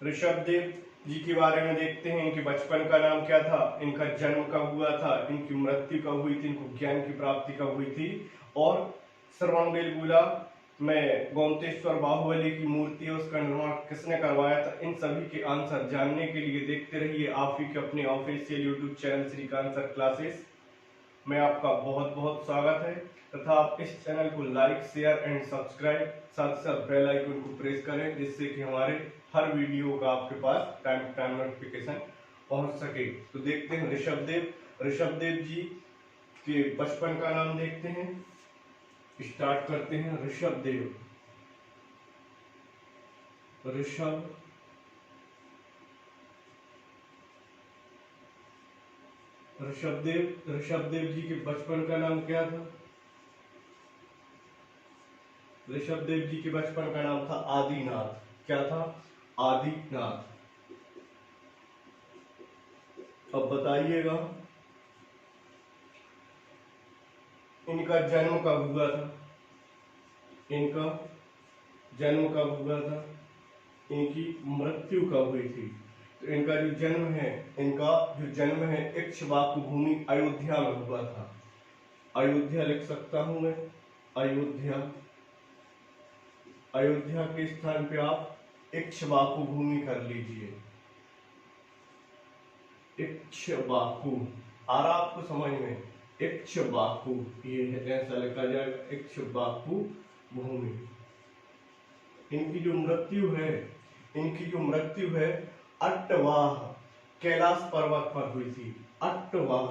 ऋषभ देव जी के बारे में देखते हैं। इनके बचपन का नाम क्या था, इनका जन्म कब हुआ था, इनकी मृत्यु कब हुई थी, इनको ज्ञान की प्राप्ति कब हुई थी, और श्रवणबेलगोला में गोमतेश्वर बाहुबली की मूर्ति है, उसका निर्माण किसने करवाया था। इन सभी के आंसर जानने के लिए देखते रहिए आप ही के अपने official YouTube channel Shrikant sir classes में आपका बहुत बहुत स्वागत है। तथा आप इस चैनल को लाइक, शेयर एंड सब्सक्राइब, साथ साथ बेल आइकन को प्रेस करें, जिससे कि हमारे हर वीडियो का आपके पास टाइम टू टाइम नोटिफिकेशन पहुंच सके। तो देखते हैं ऋषभ देव जी के बचपन का नाम देखते हैं। स्टार्ट करते हैं। ऋषभ देव ऋषभ देव जी के बचपन का नाम क्या था। ऋषभ देव जी के बचपन का नाम था आदिनाथ। क्या था? आदिनाथ। अब बताइएगा इनका जन्म कब हुआ था, इनका जन्म कब हुआ था, इनकी मृत्यु कब हुई थी। तो इनका जो जन्म है इक्ष्वाकु भूमि अयोध्या में हुआ था। अयोध्या लिख सकता हूं मैं, अयोध्या के स्थान पे आप इक्ष्वाकु भूमि कर लीजिए। इक्ष्वाकु आ रहा आपको समझ में, इक्ष्वाकु ये है, ऐसा लिखा जाएगा इक्ष्वाकु भूमि। इनकी जो मृत्यु है अट्टवाह कैलाश पर्वत पर हुई थी। अट्टवाह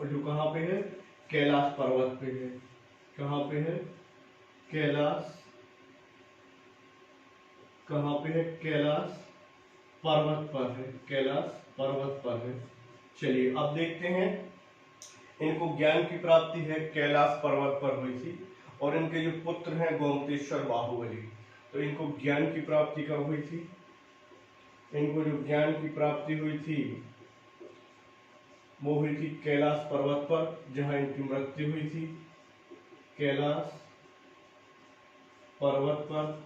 जो कहाँ पे है, कैलाश पर्वत पे है। कहाँ पे है? कैलाश पर्वत पर है। कैलाश पर्वत पर है। चलिए अब देखते हैं, इनको ज्ञान की प्राप्ति है कैलाश पर्वत पर हुई थी, और इनके जो पुत्र हैं गोमतेश्वर बाहुबली। तो इनको ज्ञान की प्राप्ति कब हुई थी? इनको जो ज्ञान की प्राप्ति हुई थी वो हुई थी कैलाश पर्वत पर, जहां इनकी मृत्यु हुई थी। कैलाश पर्वत पर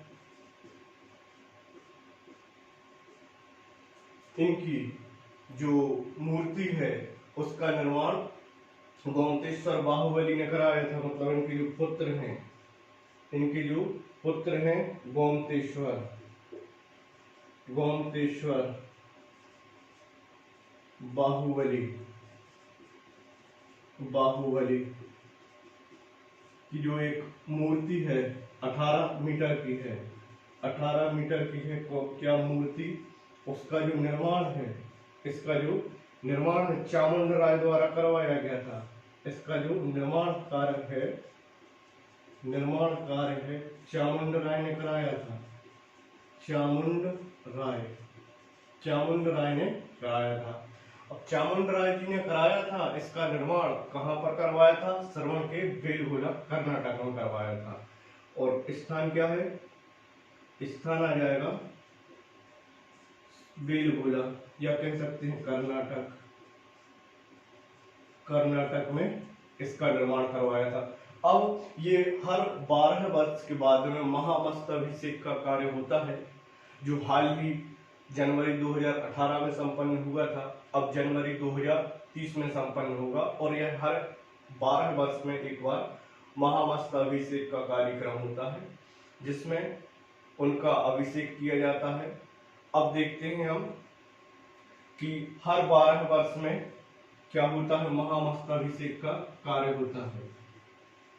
इनकी जो मूर्ति है उसका निर्माण गोमतेश्वर बाहुबली ने कराया था। मतलब इनके जो पुत्र हैं गोमतेश्वर बाहुबली की जो एक मूर्ति है 18 मीटर की है। 18 मीटर की है क्या मूर्ति। उसका जो निर्माण है, इसका जो निर्माण चामुंड राय द्वारा करवाया गया था। इसका जो निर्माण कार्य है चामुंड राय ने कराया था। चामुंड राय ने कराया था। अब चामुंड राय जी ने कराया था, इसका निर्माण कहाँ पर करवाया था? श्रवण के बेलगोला कर्नाटक में करवाया था। और स्थान क्या है? स्थान आ जाएगा बेलगोला, या कह सकते हैं कर्नाटक में इसका निर्माण करवाया था। अब ये हर 12 वर्ष के बाद में महामस्तकाभिषेक का कार्य होता है, जो हाल ही जनवरी 2018 में संपन्न हुआ था। अब जनवरी 2030 में संपन्न होगा, और यह हर 12 वर्ष में एक बार महामस्तकाभिषेक का कार्यक्रम होता है, जिसमें उनका अभिषेक किया जाता है। अब देखते हैं हम कि हर 12 वर्ष में क्या होता है, महामस्तकाभिषेक का कार्य होता है।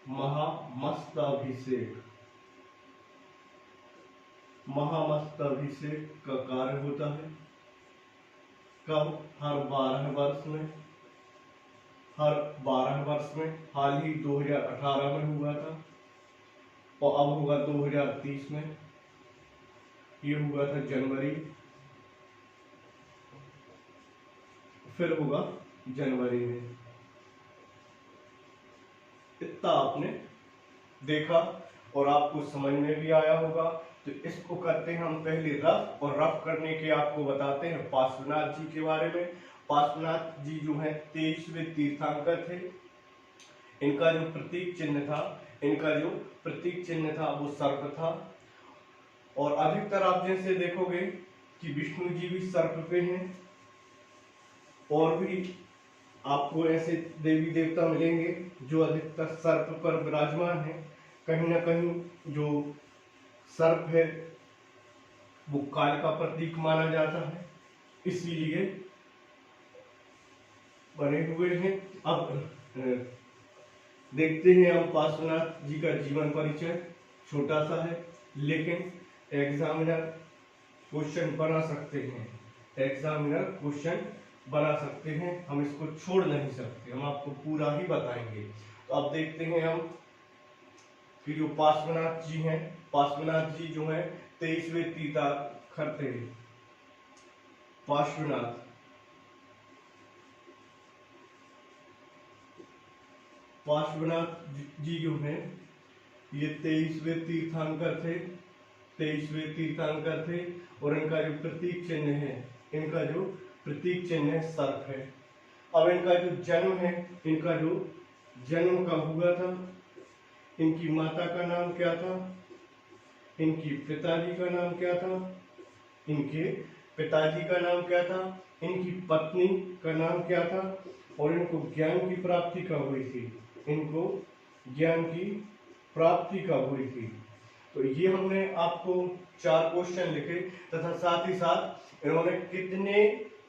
महामस्तकाभिषेक का कार्य होता है कब? हर 12 वर्ष में। हाल ही 2018 में हुआ था, और अब होगा 2030 में। ये हुआ था जनवरी, फिर होगा जनवरी में। इतना आपने देखा और आपको समझ में भी आया होगा। तो इसको करते हैं हम पहले रफ, और रफ करने के आपको बताते हैं पार्श्वनाथ जी के बारे में। पार्श्वनाथ जी जो है 23वें तीर्थंकर थे। इनका जो प्रतीक चिन्ह था इनका जो प्रतीक चिन्ह था वो सर्प था। और अधिकतर आप जैसे देखोगे कि विष्णु जी भी सर्प पे हैं, और भी आपको ऐसे देवी देवता मिलेंगे जो अधिकतर सर्प पर विराजमान है। कहीं ना कहीं जो सर्प है वो काल का प्रतीक माना जाता है, इसीलिए बने हुए हैं। अब देखते हैं हम पार्श्वनाथ जी का जीवन परिचय। छोटा सा है लेकिन एग्जामिनर क्वेश्चन बना सकते हैं, एग्जामिनर क्वेश्चन बना सकते हैं, हम इसको छोड़ नहीं सकते, हम आपको पूरा ही बताएंगे। तो अब देखते हैं हम कि जो पार्श्वनाथ जी हैं, पार्श्वनाथ जी जो है 23वें तीर्थंकर थे। पार्श्वनाथ जी जो है ये 23वें तीर्थंकर थे, 23वें तीर्थंकर थे। और इनका जो प्रतीक चिन्ह है, इनका जो प्रतीक चिन्ह है सर्प है। अब इनका जो जन्म है, इनका जो जन्म कब हुआ था, इनकी माता का नाम क्या था, इनकी पिताजी का नाम क्या था, इनके पिताजी का नाम क्या था, इनकी पत्नी का नाम क्या था, और इनको ज्ञान की प्राप्ति कब हुई थी, इनको ज्ञान की प्राप्ति कब हुई थी। तो ये हमने आपको 4 क्वेश्चन लिखे, तथा साथ ही साथ इन्होंने कितने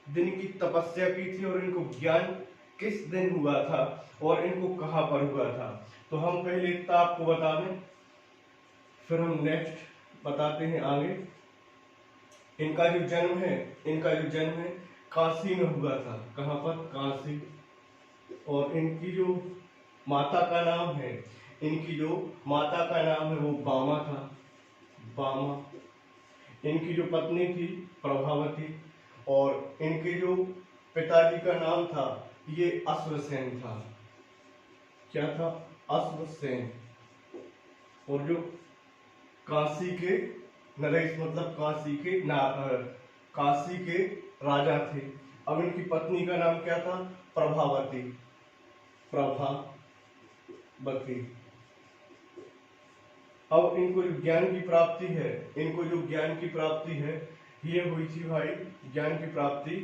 दिन की तपस्या की थी और इनको ज्ञान किस दिन हुआ था और इनको कहां पर हुआ था। तो हम पहले इतना आपको बता दें, फिर हम नेक्स्ट बताते हैं आगे। इनका जो जन्म है, इनका जो जन्म है काशी में हुआ था। कहां पर? काशी। और इनकी जो माता का नाम है, इनकी जो माता का नाम है वो बामा था, बामा। इनकी जो पत्नी थी प्रभावती, और इनके जो पिताजी का नाम था ये अश्वसेन था। क्या था? अश्वसेन। और जो काशी के नरेश मतलब काशी के राजा थे। अब इनकी पत्नी का नाम क्या था? प्रभावती, प्रभावती। अब इनको जो ज्ञान की प्राप्ति है, इनको जो ज्ञान की प्राप्ति है ये हुई थी भाई, ज्ञान की प्राप्ति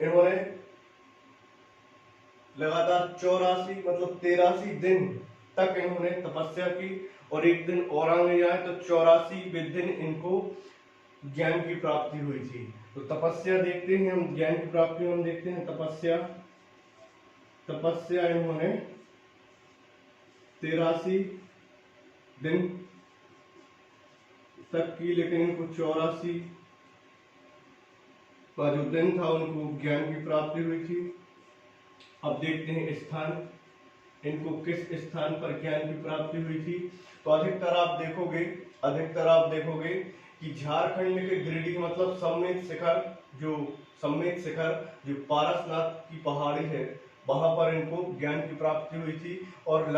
इन्होंने लगातार 84 मतलब 83 दिन तक इन्होंने तपस्या की, और एक दिन और आगे जाए तो 84वें दिन इनको ज्ञान की प्राप्ति हुई थी। तो तपस्या देखते हैं हम, ज्ञान की प्राप्ति हम देखते हैं। तपस्या इन्होंने 83 दिन तक की, लेकिन इनको 84 का जो दिन था उनको ज्ञान की प्राप्ति हुई थी। अब देखते हैं स्थान, इनको किस स्थान पर ज्ञान की प्राप्ति हुई थी। तो अधिकतर आप देखोगे कि झारखंड के गिरिडीह मतलब सम्मेत शिखर जो पारसनाथ की पहाड़ी है वहां पर इनको ज्ञान की प्राप्ति हुई थी। और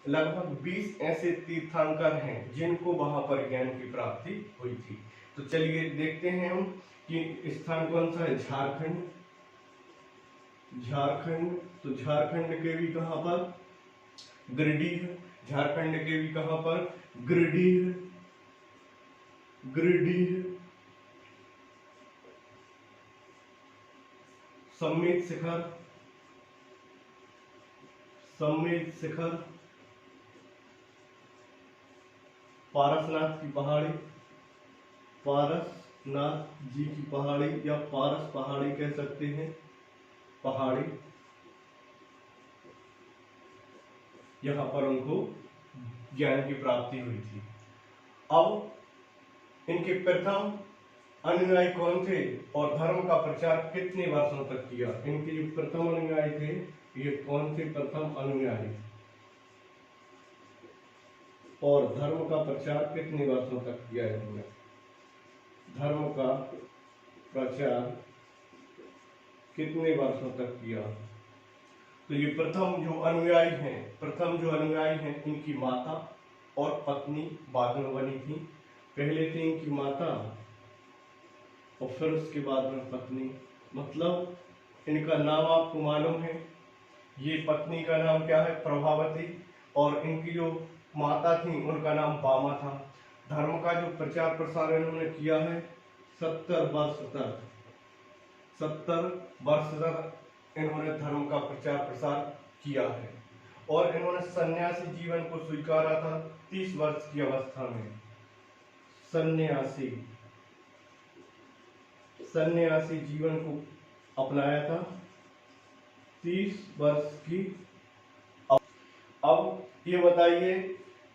लगभग 20 ऐसे तीर्थंकर हैं जिनको वहां पर ज्ञान की प्राप्ति हुई थी। तो चलिए देखते हैं हम कि स्थान कौन सा है। झारखंड। तो झारखंड के भी कहां पर? गिरिडीह। झारखंड के भी कहां पर? गिरिडीह। सम्मेत शिखर, पारसनाथ की पहाड़ी, पारसनाथ जी की पहाड़ी या पारस पहाड़ी कह सकते हैं, पहाड़ी। यहां पर उनको ज्ञान की प्राप्ति हुई थी। अब इनके प्रथम अनुयायी कौन थे और धर्म का प्रचार कितने वर्षों तक किया? इनके जो प्रथम अनुयायी थे ये कौन थे? प्रथम अनुयायी। और धर्म का प्रचार कितने वर्षों तक किया इन्होंने? धर्म का प्रचार कितने वर्षों तक किया? तो ये प्रथम जो अनुयायी हैं इनकी माता और पत्नी बाद में बनी थी। पहले थी इनकी माता और फिर उसके बाद में पत्नी। मतलब इनका नाम आपको मालूम है, ये पत्नी का नाम क्या है? प्रभावती। और इनकी जो माता थी उनका नाम बामा था। धर्म का जो प्रचार प्रसार इन्होंने किया है 70 वर्ष तक इन्होंने धर्म का प्रचार प्रसार किया है। और इन्होंने सन्यासी जीवन को स्वीकारा था 30 वर्ष की अवस्था में। सन्यासी जीवन को अपनाया था 30 वर्ष की। अब ये बताइए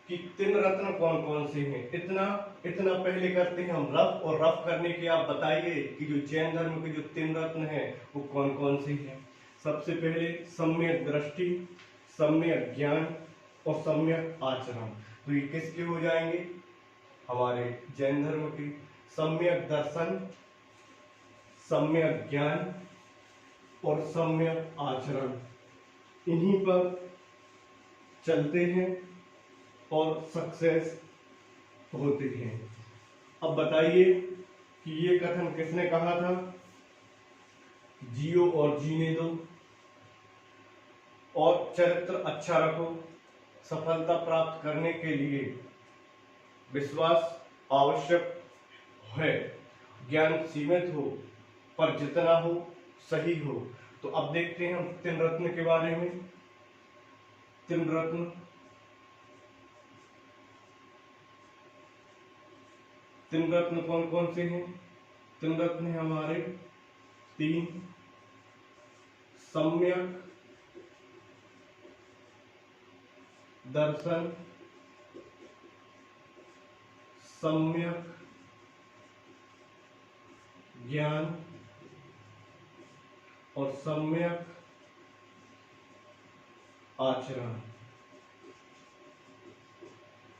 कि तीन रत्न कौन कौन से हैं? इतना इतना पहले करते हैं हम रफ, और रफ करने के आप बताइए कि जो जैन धर्म के जो तीन रत्न हैं वो कौन कौन से हैं। सबसे पहले सम्यक दृष्टि, सम्यक ज्ञान और सम्यक आचरण। तो ये किसके हो जाएंगे? हमारे जैन धर्म के। सम्यक दर्शन, सम्यक ज्ञान और सम्यक आचरण, इन्हीं पर चलते हैं और सक्सेस होते हैं। अब बताइए कि ये कथन किसने कहा था? जियो और जीने दो, और चरित्र अच्छा रखो। सफलता प्राप्त करने के लिए विश्वास आवश्यक है। ज्ञान सीमित हो पर जितना हो सही हो। तो अब देखते हैं हम तीन रत्न के बारे में। तीन रत्न कौन कौन से हैं? तीन रत्न है हमारे तीन। सम्यक दर्शन, सम्यक ज्ञान और सम्यक आचरण।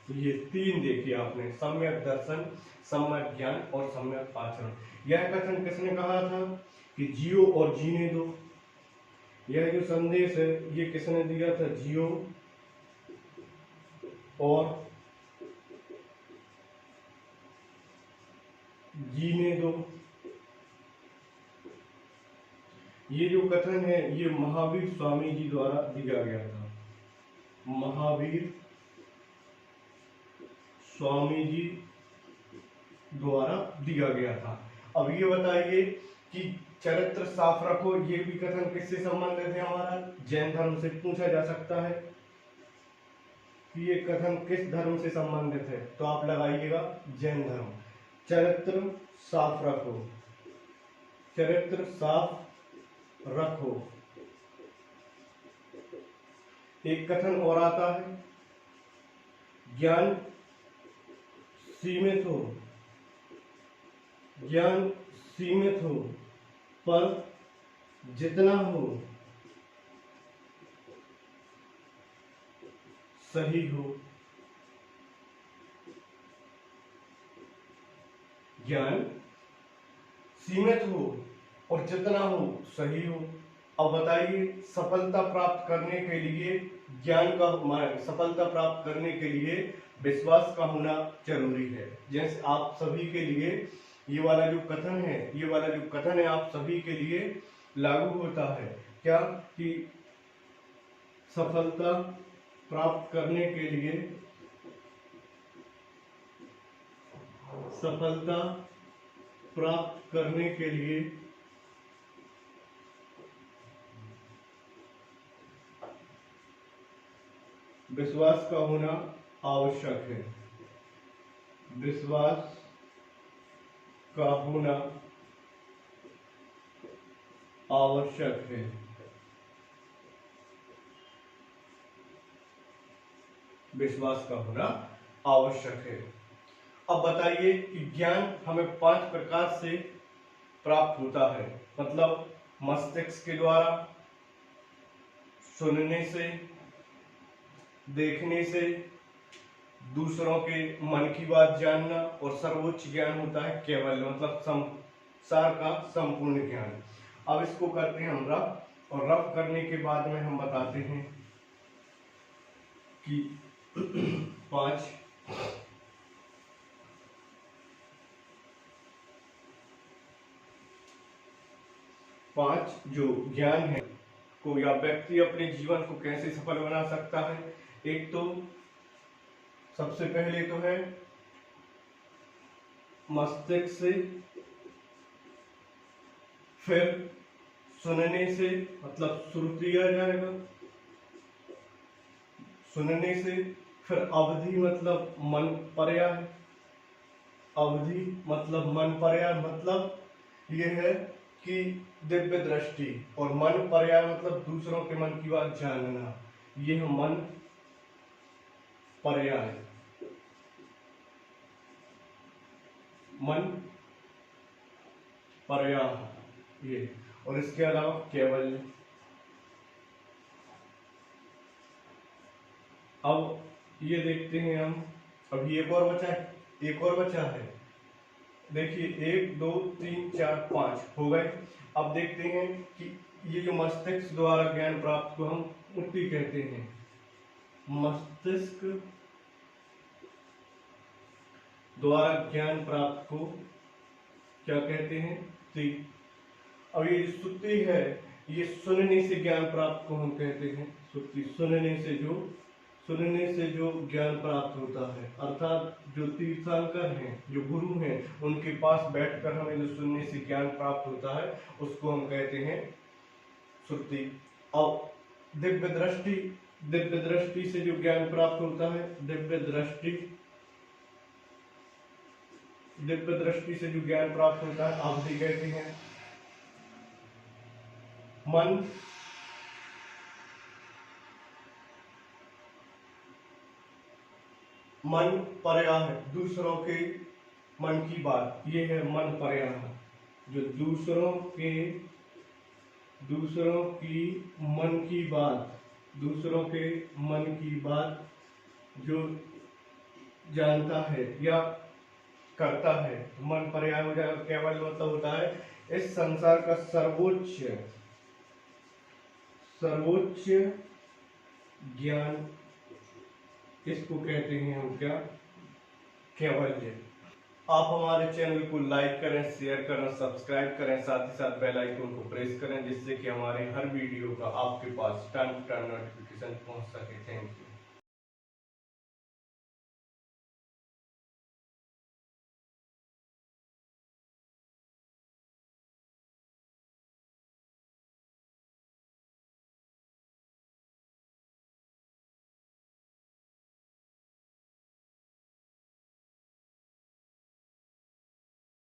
तो ये तीन देखिए आपने, सम्यक दर्शन, सम्यक ज्ञान और सम्यक आचरण। यह कथन किसने कहा था? कि जियो और जीने दो। यह जो संदेश है ये किसने दिया था? जियो और जीने दो। ये जो कथन है ये महावीर स्वामी जी द्वारा दिया गया था। महावीर स्वामी जी द्वारा दिया गया था। अब ये बताइए कि चरित्र साफ रखो, ये भी कथन किससे संबंधित है? हमारा जैन धर्म से। पूछा जा सकता है कि ये कथन किस धर्म से संबंधित है, तो आप लगाइएगा जैन धर्म। चरित्र साफ रखो, चरित्र साफ रखो। एक कथन और आता है, ज्ञान सीमित हो, ज्ञान सीमित हो पर जितना हो सही हो। ज्ञान सीमित हो और जितना हो सही हो। अब बताइए सफलता प्राप्त करने के लिए ज्ञान का, सफलता प्राप्त करने के लिए विश्वास का होना जरूरी है। जैसे आप सभी के लिए ये वाला जो कथन है, ये वाला जो कथन है आप सभी के लिए लागू होता है। क्या? कि सफलता प्राप्त करने के लिए, सफलता प्राप्त करने के लिए विश्वास का होना आवश्यक है। विश्वास का होना आवश्यक है। विश्वास का होना आवश्यक है। अब बताइए कि ज्ञान हमें 5 प्रकार से प्राप्त होता है। मतलब मस्तिष्क के द्वारा, सुनने से, देखने से, दूसरों के मन की बात जानना, और सर्वोच्च ज्ञान होता है केवल, मतलब संसार का संपूर्ण ज्ञान। अब इसको करते हैं हम रफ, और रफ करने के बाद में हम बताते हैं कि 5 जो ज्ञान है को या व्यक्ति अपने जीवन को कैसे सफल बना सकता है। एक तो सबसे पहले तो है मस्तिष्क से, फिर सुनने से मतलब श्रुति आ जाएगा, सुनने से, फिर अवधि मतलब मन पर्याय, अवधि मतलब मन पर्याय मतलब ये है कि दिव्य दृष्टि, और मन पर्याय मतलब दूसरों के मन की बात जानना, ये है मन पर्याय, मन पर्याय ये। और इसके अलावा केवल, अब ये देखते हैं हम, अभी एक और बचा है, देखिए 1 2 3 4 5 हो गए। अब देखते हैं कि ये जो मस्तिष्क द्वारा ज्ञान प्राप्त को हम मुक्ति कहते हैं, मस्तिष्क द्वारा ज्ञान प्राप्त को क्या कहते हैं, सुक्ति। अब ये सुक्ति है, ये सुनने से ज्ञान प्राप्त को हम कहते हैं सुक्ति। सुनने से जो ज्ञान प्राप्त होता है, अर्थात जो तीर्थंकर हैं, जो गुरु हैं, उनके पास बैठकर हमें जो सुनने से ज्ञान प्राप्त होता है उसको हम कहते हैं सुक्ति। और दिव्य दृष्टि से जो ज्ञान प्राप्त होता है, दिव्य दृष्टि से जो ज्ञान प्राप्त होता है अवधि कहते हैं। मन पर्याय है, दूसरों के मन की बात, ये है मन पर्याय, जो दूसरों की मन की बात जो जानता है या करता है, मन पर्याय हो जाएगा। केवल मतलब होता है इस संसार का सर्वोच्च ज्ञान, इसको कहते हैं हम क्या, कैवल्य। आप हमारे चैनल को लाइक करें, शेयर करें, सब्सक्राइब करें, साथ ही साथ बेल आइकन को प्रेस करें, जिससे कि हमारे हर वीडियो का आपके पास टाइम टू टाइम नोटिफिकेशन पहुंच सके। Thank you.